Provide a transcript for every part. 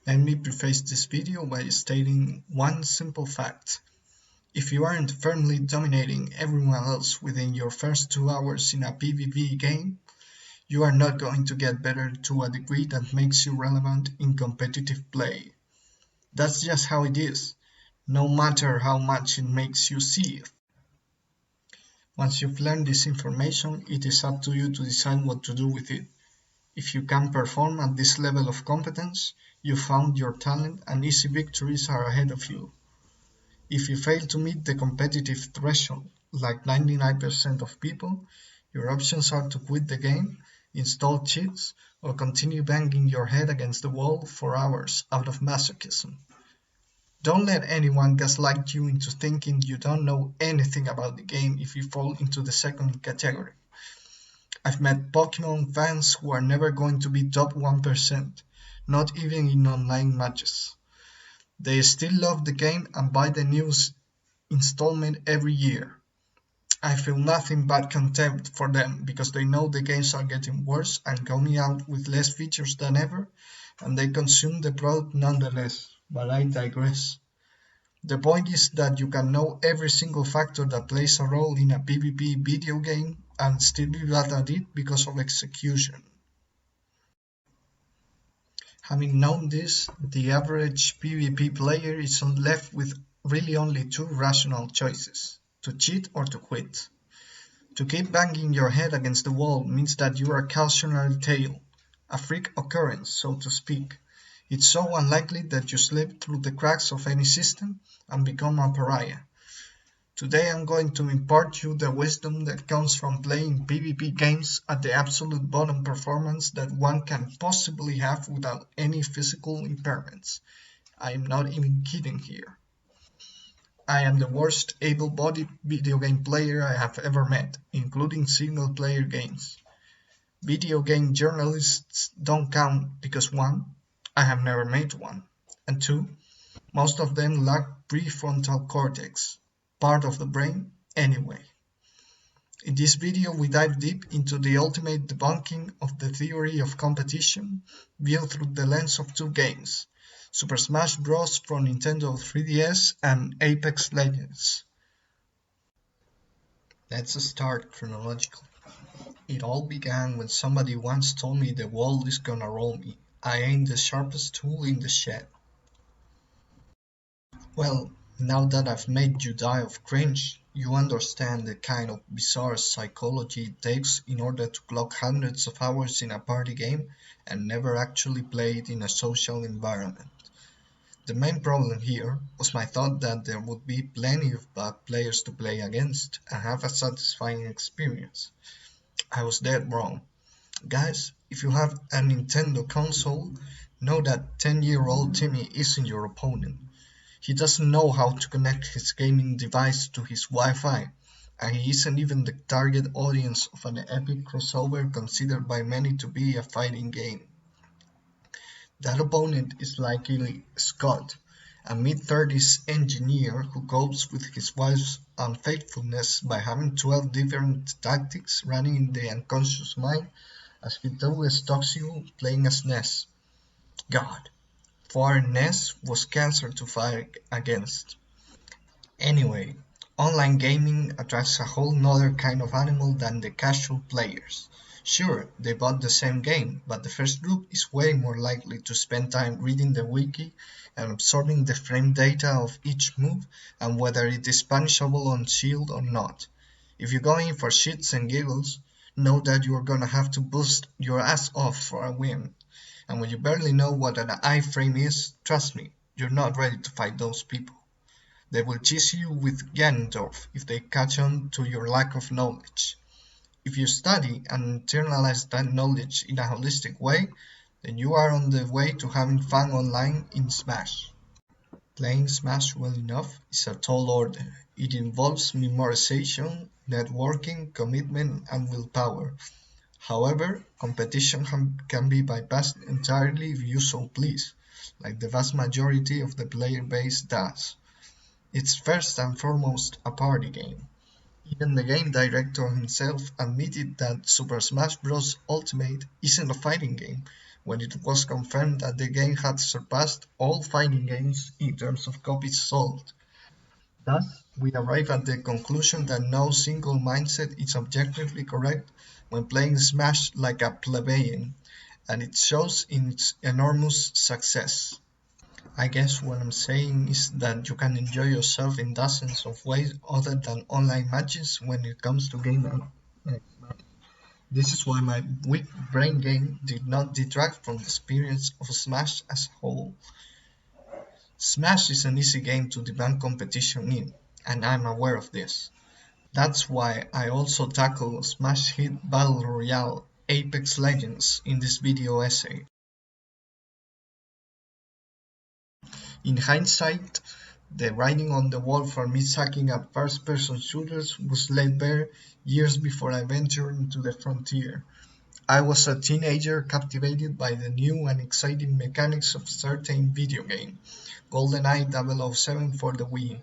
Let me preface this video by stating one simple fact. If you aren't firmly dominating everyone else within your first 2 hours in a PvP game, you are not going to get better to a degree that makes you relevant in competitive play. That's just how it is, no matter how much it makes you see it. Once you've learned this information, it is up to you to decide what to do with it. If you can perform at this level of competence, you found your talent and easy victories are ahead of you. If you fail to meet the competitive threshold, like 99% of people, your options are to quit the game, install cheats, or continue banging your head against the wall for hours out of masochism. Don't let anyone gaslight you into thinking you don't know anything about the game if you fall into the second category. I've met Pokemon fans who are never going to be top 1%, not even in online matches. They still love the game and buy the newest installment every year. I feel nothing but contempt for them because they know the games are getting worse and coming out with less features than ever, and they consume the product nonetheless, but I digress. The point is that you can know every single factor that plays a role in a PvP video game and still be bad at it because of execution. Having known this, the average PvP player is left with really only two rational choices: to cheat or to quit. To keep banging your head against the wall means that you are a cautionary tale, a freak occurrence, so to speak. It's so unlikely that you slip through the cracks of any system and become a pariah. Today I'm going to impart you the wisdom that comes from playing PvP games at the absolute bottom performance that one can possibly have without any physical impairments. I am not even kidding here. I am the worst able-bodied video game player I have ever met, including single-player games. Video game journalists don't count because 1. I have never made one, and 2. Most of them lack prefrontal cortex, part of the brain anyway. In this video we dive deep into the ultimate debunking of the theory of competition viewed through the lens of two games, Super Smash Bros. For Nintendo 3DS and Apex Legends. Let's start chronologically. It all began when somebody once told me the world is gonna roll me. I ain't the sharpest tool in the shed. Well, now that I've made you die of cringe, you understand the kind of bizarre psychology it takes in order to clock hundreds of hours in a party game and never actually play it in a social environment. The main problem here was my thought that there would be plenty of bad players to play against and have a satisfying experience. I was dead wrong. Guys, if you have a Nintendo console, know that 10-year-old Timmy isn't your opponent. He doesn't know how to connect his gaming device to his Wi-Fi, and he isn't even the target audience of an epic crossover considered by many to be a fighting game. That opponent is likely Scott, a mid-30s engineer who copes with his wife's unfaithfulness by having 12 different tactics running in the unconscious mind as he double stalks you playing as Ness. God, for Ness was cancer to fight against. Anyway, online gaming attracts a whole nother kind of animal than the casual players. Sure, they bought the same game, but the first group is way more likely to spend time reading the wiki and absorbing the frame data of each move and whether it is punishable on shield or not. If you go in for shits and giggles, know that you are gonna have to boost your ass off for a win. And when you barely know what an iframe is, trust me, you're not ready to fight those people. They will cheese you with Ganondorf if they catch on to your lack of knowledge. If you study and internalize that knowledge in a holistic way, then you are on the way to having fun online in Smash. Playing Smash well enough is a tall order. It involves memorization, networking, commitment, and willpower. However, competition can be bypassed entirely if you so please, like the vast majority of the player base does. It's first and foremost a party game. Even the game director himself admitted that Super Smash Bros. Ultimate isn't a fighting game, when it was confirmed that the game had surpassed all fighting games in terms of copies sold. Thus, we arrive at the conclusion that no single mindset is objectively correct when playing Smash like a plebeian, and it shows in its enormous success. I guess what I'm saying is that you can enjoy yourself in dozens of ways other than online matches when it comes to gaming. This is why my weak brain game did not detract from the experience of Smash as a whole. Smash is an easy game to debunk competition in, and I'm aware of this. That's why I also tackle smash hit battle royale Apex Legends in this video essay. In hindsight, the writing on the wall for me sucking at first-person shooters was laid bare years before I ventured into the frontier. I was a teenager captivated by the new and exciting mechanics of a certain video game, GoldenEye 007 for the Wii.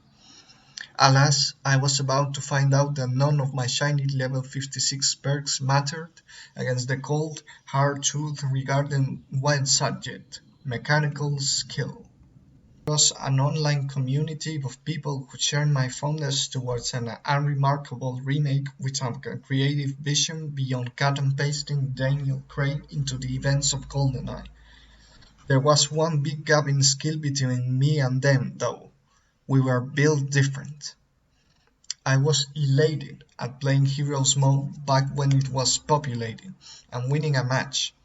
Alas, I was about to find out that none of my shiny level 56 perks mattered against the cold, hard truth regarding one subject: mechanical skill. There was an online community of people who shared my fondness towards an unremarkable remake with a creative vision beyond cut and pasting Daniel Craig into the events of GoldenEye. There was one big gap in skill between me and them, though. We were built different. I was elated at playing Heroes Mode back when it was populating and winning a match,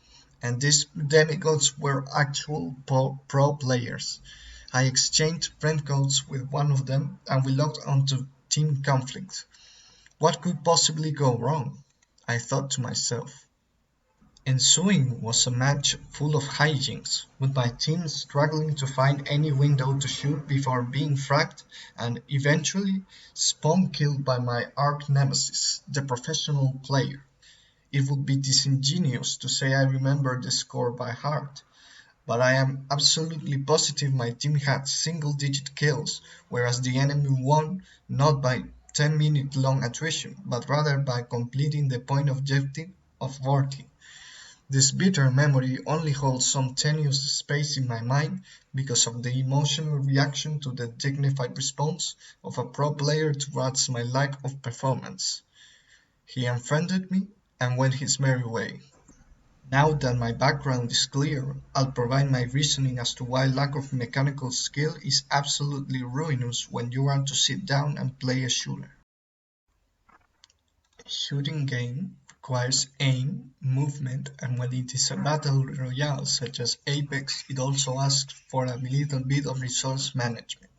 and these demigods were actual pro players. I exchanged friend codes with one of them and we logged onto team conflict. What could possibly go wrong? I thought to myself. Ensuing was a match full of hijinks, with my team struggling to find any window to shoot before being fragged and eventually spawn killed by my arch-nemesis, the professional player. It would be disingenuous to say I remember the score by heart, but I am absolutely positive my team had single-digit kills, whereas the enemy won not by 10-minute long attrition, but rather by completing the point objective of Vorti. This bitter memory only holds some tenuous space in my mind because of the emotional reaction to the dignified response of a pro player towards my lack of performance. He unfriended me and went his merry way. Now that my background is clear, I'll provide my reasoning as to why lack of mechanical skill is absolutely ruinous when you are to sit down and play a shooter. A shooting game requires aim, movement, and when it is a battle royale such as Apex, it also asks for a little bit of resource management.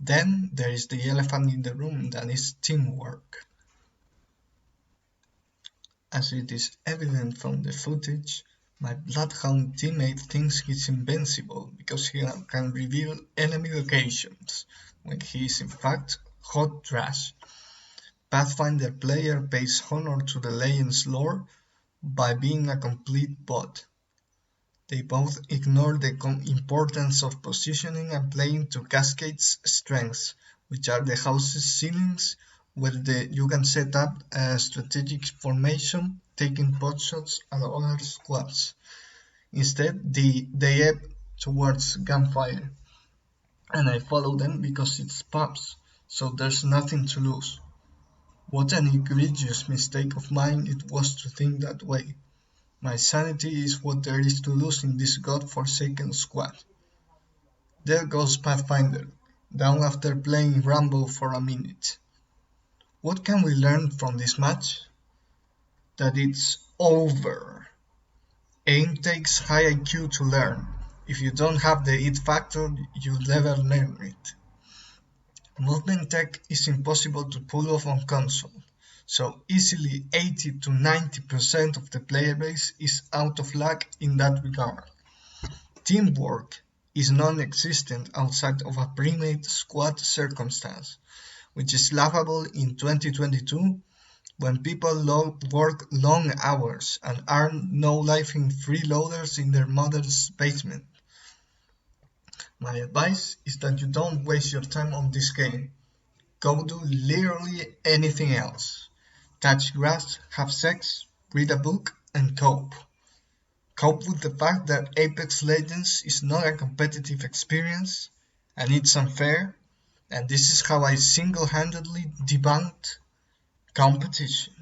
Then there is the elephant in the room that is teamwork. As it is evident from the footage, my bloodhound teammate thinks he's invincible because he can reveal enemy locations, when he is in fact hot trash. Pathfinder player pays honor to the Legend's lore by being a complete bot. They both ignore the importance of positioning and playing to Cascade's strengths, which are the house's ceilings, where you can set up a strategic formation, taking potshots at other squads. Instead, they head towards gunfire, and I follow them because it's pubs, so there's nothing to lose. What an egregious mistake of mine it was to think that way. My sanity is what there is to lose in this god-forsaken squad. There goes Pathfinder, down after playing Rambo for a minute. What can we learn from this match? That it's over. Aim takes high IQ to learn. If you don't have the it factor, you'll never learn it. Movement tech is impossible to pull off on console, so easily 80 to 90% of the player base is out of luck in that regard. Teamwork is non-existent outside of a pre-made squad circumstance, which is laughable in 2022 when people work long hours and earn no-lifing freeloaders in their mother's basement. My advice is that you don't waste your time on this game. Go do literally anything else. Touch grass, have sex, read a book, and cope. cope with the fact that Apex Legends is not a competitive experience and it's unfair, and this is how I single handedly debunked competition.